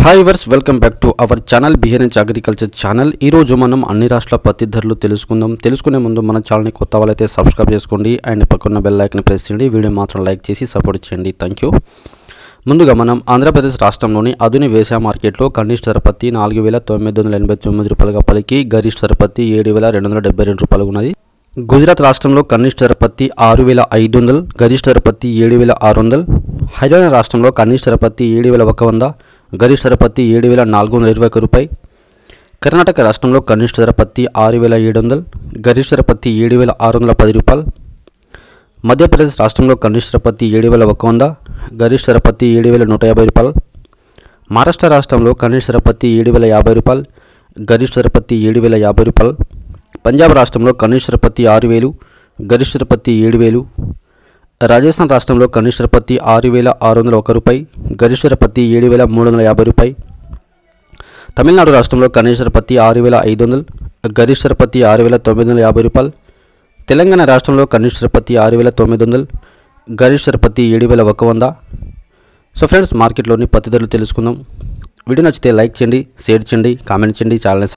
Hi వర్స్ welcome back to our channel బిహెన్హెచ్ agriculture channel. ఈ రోజు మనం అన్ని రాష్ట్రాల పత్తి ధరలు తెలుసుకుందాం। తెలుసుకునే ముందు మన ఛానల్ని కొత్త వాళ్ళైతే సబ్స్క్రైబ్ చేసుకోండి అండ్ పక్కన బెల్ ఐకాన్ ప్రెస్ చేయండి। వీడియో మాత్రం లైక్ చేసి సపోర్ట్ చేయండి, థ్యాంక్ యూ। ముందుగా మనం ఆంధ్రప్రదేశ్ రాష్ట్రంలోని ఆధునిక వ్యవసాయ మార్కెట్లో కనిష్ట ధర పత్తి 4989 రూపాయలుగా పలికి గరిష్ట ధర పత్తి 7272 రూపాయలు ఉన్నది। గుజరాత్ రాష్ట్రంలో కనిష్ట ధర పత్తి 6500, గరిష్ట ధర పత్తి 7600। హర్యానా రాష్ట్రంలో కనిష్ట ధర పత్తి 7100, గరిష్ట ధర పత్తి 7421 రూపాయి। కర్ణాటక రాష్ట్రంలో కనిష్ట ధర పత్తి 6700, గరిష్ట ధర పత్తి 7610 రూపాయలు। మధ్యప్రదేశ్ రాష్ట్రంలో కనిష్ట ధర పత్తి 7100, గరిష్ట ధర పత్తి 7150 రూపాయలు। మహారాష్ట్ర రాష్ట్రంలో కనిష్ట ధర పత్తి 7050 రూపాయలు, గరిష్ట ధర పత్తి 7050 రూపాయలు। పంజాబ్ రాష్ట్రంలో కనిష్ట ధర పత్తి 6000, గరిష్ట ధర పత్తి 7000। రాజస్థాన్ రాష్ట్రంలో కనిష్ట ధర పత్తి 6601 రూపాయి, గరిష్ట ధర పత్తి 7350 రూపాయి। తమిళనాడు రాష్ట్రంలో కనిష్ట ధర పత్తి 6500, గరిష్ట ధర పత్తి 6950 రూపాయలు। తెలంగాణ రాష్ట్రంలో కనిష్ట ధర పత్తి 6900, గరిష్ట ధర పత్తి 7100। సో ఫ్రెండ్స్, మార్కెట్లోని పత్తి ధరలు తెలుసుకుందాం। వీడియో నచ్చితే లైక్ చేయండి, షేర్ చేయండి, కామెంట్ చేయండి, ఛానల్